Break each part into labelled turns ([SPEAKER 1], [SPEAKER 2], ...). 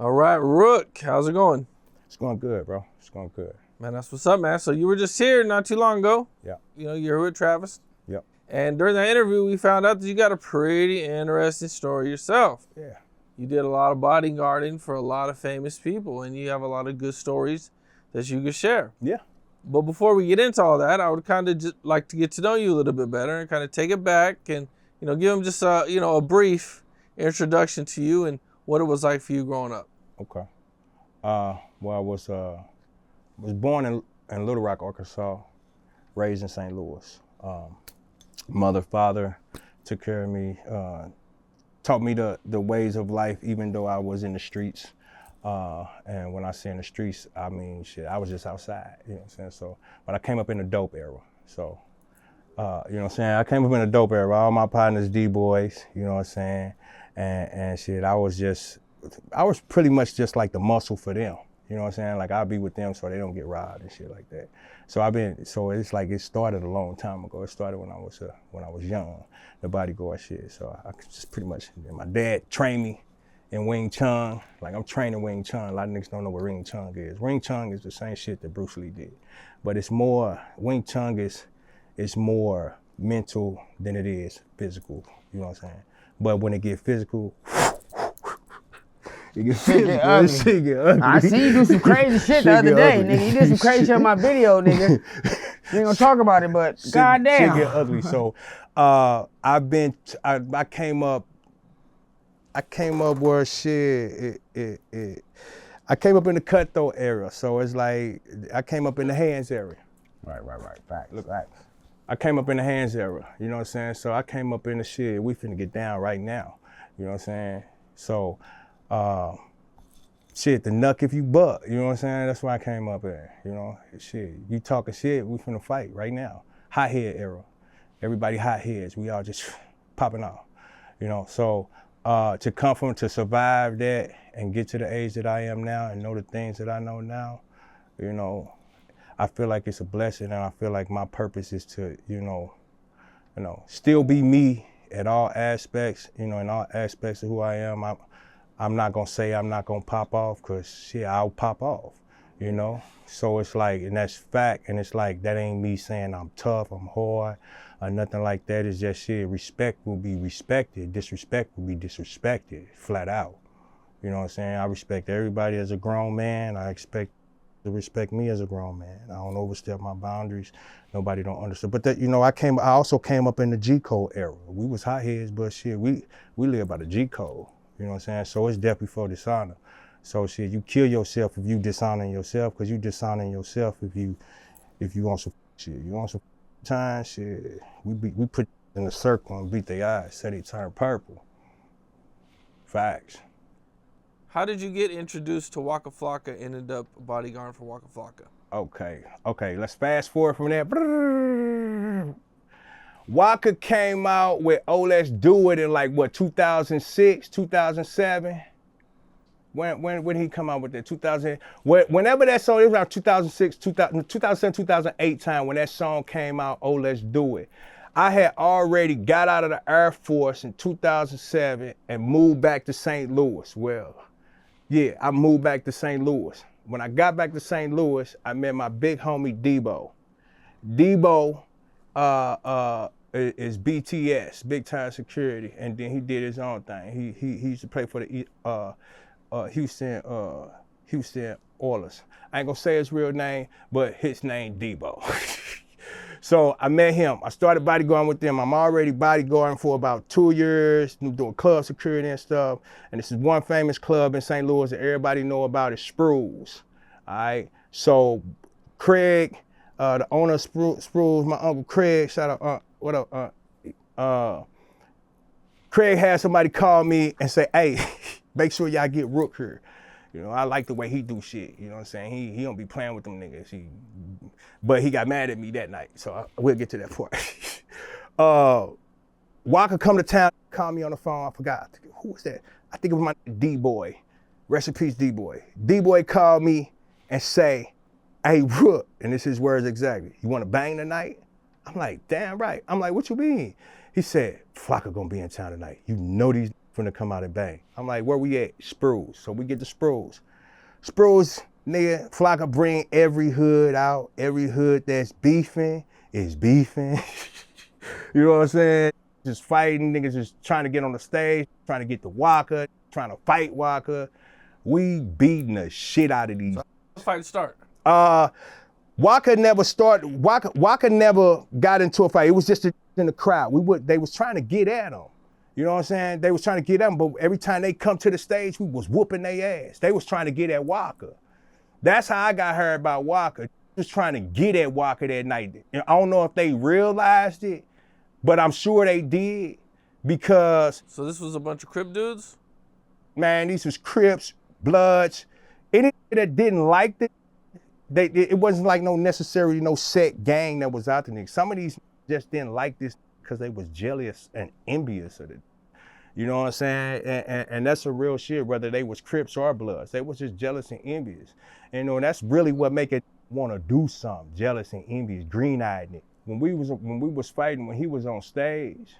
[SPEAKER 1] All right, Rook, how's it going?
[SPEAKER 2] It's going good, bro. It's going good.
[SPEAKER 1] Man, that's what's up, man. So you were just here not too long ago.
[SPEAKER 2] Yeah.
[SPEAKER 1] You know, you're with Travis.
[SPEAKER 2] Yep.
[SPEAKER 1] And during that interview, we found out that you got a pretty interesting story yourself.
[SPEAKER 2] Yeah.
[SPEAKER 1] You did a lot of bodyguarding for a lot of famous people, and you have a lot of good stories that you could share.
[SPEAKER 2] Yeah.
[SPEAKER 1] But before we get into all that, I would kind of just like to get to know you a little bit better and kind of take it back and, you know, give them just a brief introduction to you and what it was like for you growing up.
[SPEAKER 2] Okay. Well, I was born in Little Rock, Arkansas, raised in St. Louis. Mother, father took care of me, taught me the ways of life, even though I was in the streets. And when I say in the streets, I mean, shit, I was just outside, you know what I'm saying? So, but I came up in the dope era. So, you know what I'm saying? I came up in the dope era. All my partners, D-boys, you know what I'm saying? And shit, I was pretty much just like the muscle for them. You know what I'm saying? Like I'll be with them so they don't get robbed and shit like that. So it's like it started a long time ago. It started when I was young, the bodyguard shit. So I just pretty much, my dad trained me in Wing Chun. Like I'm training Wing Chun. A lot of niggas don't know what Wing Chun is. Wing Chun is the same shit that Bruce Lee did. But it's more, Wing Chun is more mental than it is physical. You know what I'm saying? But when it get physical, it gets
[SPEAKER 3] Shit get ugly.
[SPEAKER 2] Shit get ugly.
[SPEAKER 3] I seen you do some crazy shit the other day, nigga. You did some crazy shit on my video, nigga. We ain't gonna talk about it, but goddamn.
[SPEAKER 2] Shit get ugly. So I came up where shit, I came up in the cutthroat area. So it's like, I came up in the hands area. Right. Fact. Look, right. I came up in the hands area, you know what I'm saying? So I came up in the shit, we finna get down right now, you know what I'm saying? So, shit, the knuck if you buck, you know what I'm saying? That's why I came up here, you know? Shit, you talking shit, we finna fight right now. Hot head era. Everybody hot heads, we all just popping off, you know? So, to survive that and get to the age that I am now and know the things that I know now, you know, I feel like it's a blessing, and I feel like my purpose is to, you know, still be me at all aspects, you know, in all aspects of who I am. I'm not gonna say I'm not gonna pop off, cause shit, I'll pop off, you know? So it's like, and that's fact, and it's like, that ain't me saying I'm tough, I'm hard, or nothing like that. It's just shit, respect will be respected, disrespect will be disrespected, flat out. You know what I'm saying? I respect everybody as a grown man. I expect to respect me as a grown man. I don't overstep my boundaries. Nobody don't understand. But that, you know, I also came up in the G code era. We was hotheads, but shit, we live by the G code. You know what I'm saying? So it's death before dishonor. So shit, you kill yourself if you dishonoring yourself, because you dishonoring yourself if you want some shit. You want some time, shit. We put in a circle and beat their eyes, say they turn purple. Facts.
[SPEAKER 1] How did you get introduced to Waka Flocka, ended up bodyguarding for Waka Flocka?
[SPEAKER 2] Okay, let's fast forward from there. Waka came out with Oh Let's Do It in like what, 2006, 2007? When did he come out with that? 2000, whenever that song, it was around 2006, 2007, 2008 time when that song came out, Oh Let's Do It. I had already got out of the Air Force in 2007 and moved back to St. Louis. Well, yeah, I moved back to St. Louis. When I got back to St. Louis, I met my big homie Debo. Debo is BTS, Big Time Security, and then he did his own thing. He used to play for the Houston Oilers. I ain't gonna say his real name, but his name Debo. So I met him. I started bodyguarding with them. I'm already bodyguarding for about 2 years, doing club security and stuff. And this is one famous club in St. Louis that everybody know about, is Sprues. All right. So Craig, the owner of Sprues, my uncle Craig, shout out, what up? Craig had somebody call me and say, hey, make sure y'all get Rook here. You know, I like the way he do shit. You know what I'm saying? He don't be playing with them niggas. But he got mad at me that night, so we'll get to that part. Waka come to town, called me on the phone. I forgot. Who was that? I think it was my D-boy. Rest in peace, D-boy. D-boy called me and say, hey, Rook, and this is his words exactly, you want to bang tonight? I'm like, damn right. I'm like, what you mean? He said, Flocka gonna be in town tonight. You know these finna come out and bang. I'm like, where we at? Spruce. So we get the Spruce. Spruce, nigga, Flocka bring every hood out. Every hood that's beefing is beefing. You know what I'm saying? Just fighting, niggas just trying to get on the stage, trying to get the Waka, trying to fight Waka. We beating the shit out of these.
[SPEAKER 1] So how did the fight start?
[SPEAKER 2] Waka never started. Waka never got into a fight. It was just in the crowd. They was trying to get at him. You know what I'm saying? They was trying to get at him, but every time they come to the stage, we was whooping their ass. They was trying to get at Waka. That's how I got heard about Waka. Just trying to get at Waka that night. I don't know if they realized it, but I'm sure they did, because.
[SPEAKER 1] So this was a bunch of Crip dudes?
[SPEAKER 2] Man, these was Crips, Bloods. Any that didn't like it, it wasn't like necessarily no set gang that was out there. Some of these just didn't like this because they was jealous and envious of it. You know what I'm saying? And that's a real shit, whether they was Crips or Bloods. They was just jealous and envious. And that's really what make it want to do something, jealous and envious, green-eyed. When we was fighting, when he was on stage,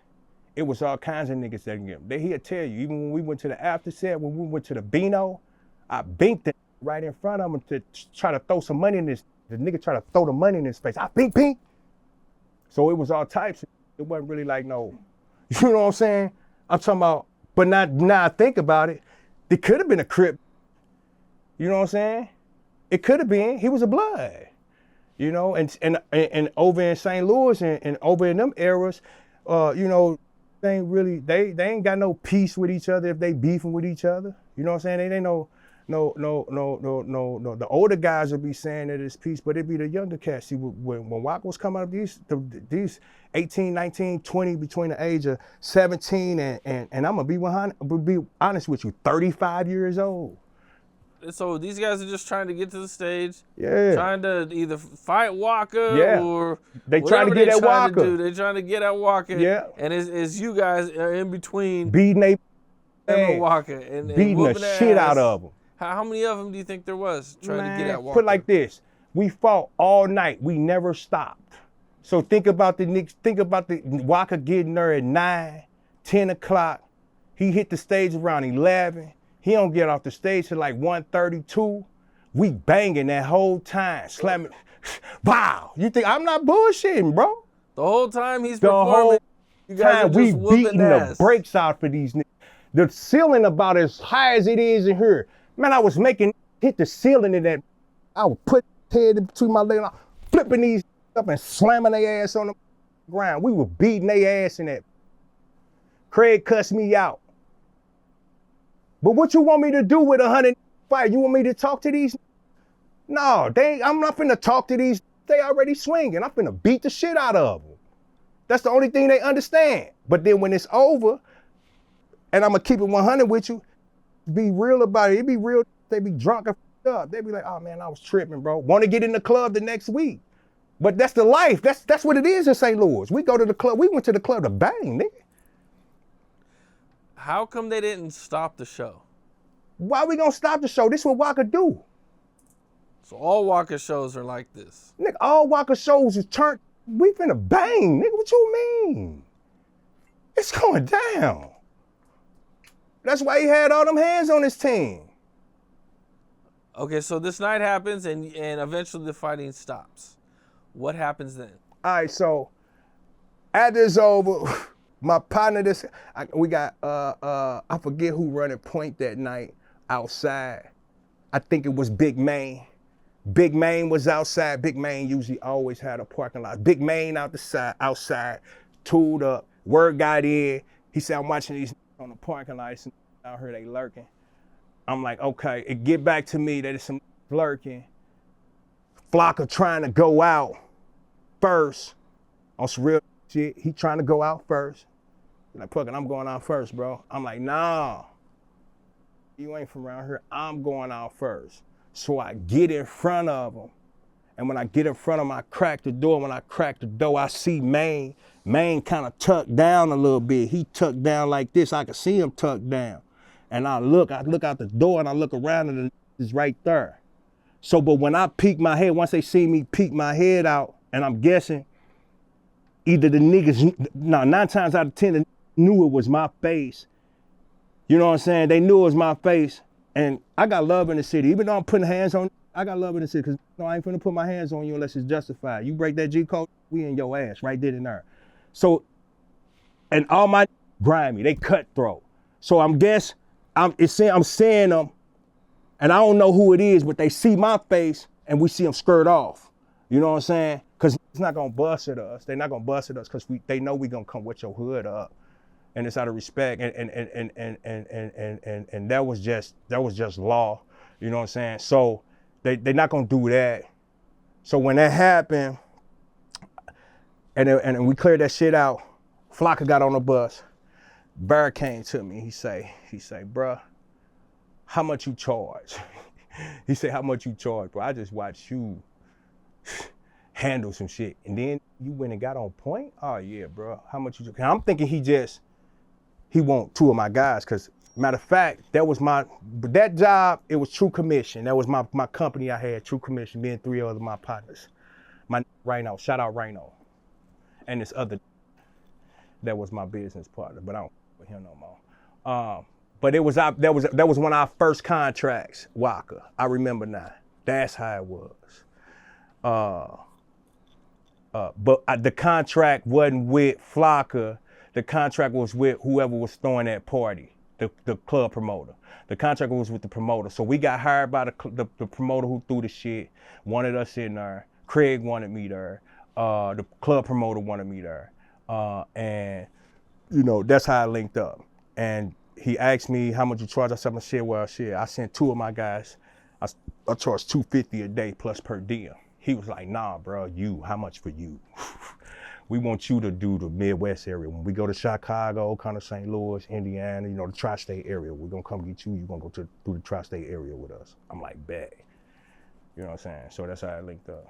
[SPEAKER 2] it was all kinds of niggas that get him. He'll tell you, even when we went to the after set, when we went to the Beano, I binked it right in front of him to try to throw some money in this. The nigga tried to throw the money in his face. I pink. So it was all types. It wasn't really like no, you know what I'm saying? I'm talking about, but now I think about it, it could have been a Crip. You know what I'm saying? It could have been. He was a Blood. You know, and over in St. Louis and over in them eras, you know, they ain't got no peace with each other if they beefing with each other. You know what I'm saying? They ain't no. The older guys would be saying that it's peace, but it'd be the younger cats. See, when Waka was coming up, these 18, 19, 20, between the age of 17 and I'm gonna be honest with you, 35 years old.
[SPEAKER 1] So these guys are just trying to get to the stage,
[SPEAKER 2] yeah,
[SPEAKER 1] trying to either fight Waka,
[SPEAKER 2] yeah,
[SPEAKER 1] or
[SPEAKER 2] they trying to get at Waka.
[SPEAKER 1] They're trying to get at Waka,
[SPEAKER 2] yeah.
[SPEAKER 1] And as you guys are in between
[SPEAKER 2] beating
[SPEAKER 1] Waka and
[SPEAKER 2] beating the shit out of them.
[SPEAKER 1] How many of them do you think there was trying to get at Waka?
[SPEAKER 2] Put like this, we fought all night. We never stopped. So think about the Waka getting there at 9, 10 o'clock. He hit the stage around 11. He don't get off the stage till like 1:32. We banging that whole time, slamming. Wow, you think I'm not bullshitting, bro?
[SPEAKER 1] The whole time he's
[SPEAKER 2] performing,
[SPEAKER 1] whole you guys
[SPEAKER 2] time we beating the brakes out for these niggas. The ceiling about as high as it is in here. Man, I was hit the ceiling in that. I would put head in between my legs, flipping these up and slamming their ass on the ground. We were beating their ass in that. Craig cussed me out. But what you want me to do with 105? You want me to talk to these? No, I'm not finna talk to these. They already swinging. I'm finna beat the shit out of them. That's the only thing they understand. But then when it's over, and I'm gonna keep it 100 with you, be real about it. It be real. They be drunk and up. They be like, oh man, I was tripping, bro. Want to get in the club the next week. But that's the life. That's what it is in St. Louis. We go to the club. We went to the club to bang, nigga.
[SPEAKER 1] How come they didn't stop the show?
[SPEAKER 2] Why we gonna stop the show? This is what Waka do.
[SPEAKER 1] So all Waka shows are like this.
[SPEAKER 2] Nigga, all Waka shows is turned. We finna bang, nigga. What you mean? It's going down. That's why he had all them hands on his team.
[SPEAKER 1] Okay, so this night happens and eventually the fighting stops. What happens then?
[SPEAKER 2] All right, so after it's over, my partner, we got, I forget who running point that night outside. I think it was Big Main. Big Main was outside. Big Main usually always had a parking lot. Big Main outside, tooled up. Word got in. He said, I'm watching these on the parking lot. Out here they lurking. I'm like, okay, it get back to me that it's some lurking. Flocka trying to go out first on some real shit. He trying to go out first. Like, fucking, I'm going out first, bro. I'm like, nah, you ain't from around here. I'm going out first. So I get in front of him. And when I get in front of him, I crack the door. When I crack the door, I see Main. Main kind of tucked down a little bit. He tucked down like this. I could see him tucked down. And I look out the door and I look around and it's right there. So, but when I peek my head, once they see me peek my head out, and I'm guessing either the niggas, 9 times out of 10, they knew it was my face. You know what I'm saying? They knew it was my face. And I got love in the city. Even though I'm putting hands on, I got love in the city because I ain't finna put my hands on you unless it's justified. You break that G code, we in your ass right then and there. So, and all my grimy, they cutthroat. So I'm seeing them, and I don't know who it is, but they see my face and we see them skirt off. You know what I'm saying? Because it's not gonna bust at us. They're not gonna bust at us because they know we gonna come with your hood up. And it's out of respect, and that was just law, you know what I'm saying? So they're not gonna do that. So when that happened, and we cleared that shit out, Flocka got on the bus. Bear came to me. He say, bruh, how much you charge? He said, how much you charge, bro? I just watched you handle some shit, and then you went and got on point. Oh yeah, bro. How much you? And I'm thinking he want 2 of my guys, because matter of fact, that job, it was True Commission. That was my company I had, True Commission, me and 3 other my partners. My Rhino, shout out Rhino. And this other that was my business partner, but I don't with him no more. But that was one of our first contracts, Waka. I remember now. That's how it was. But the contract wasn't with Flocka. The contract was with whoever was throwing that party, the club promoter. The contract was with the promoter. So we got hired by the promoter who threw the shit, wanted us in there. Craig wanted me there. The club promoter wanted me there. And, you know, that's how I linked up. And he asked me how much you charge. I said, well, shit, I sent 2 of my guys. I charge $250 a day plus per diem. He was like, nah, bro, how much for you? We want you to do the Midwest area. When we go to Chicago, kind of St. Louis, Indiana, you know, the tri-state area, we're gonna come get you. You're gonna go through the tri-state area with us. I'm like, bet. You know what I'm saying? So that's how I linked up.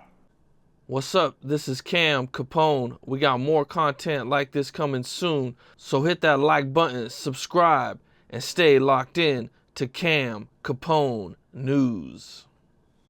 [SPEAKER 1] What's up? This is Cam Capone. We got more content like this coming soon. So hit that like button, subscribe, and stay locked in to Cam Capone News.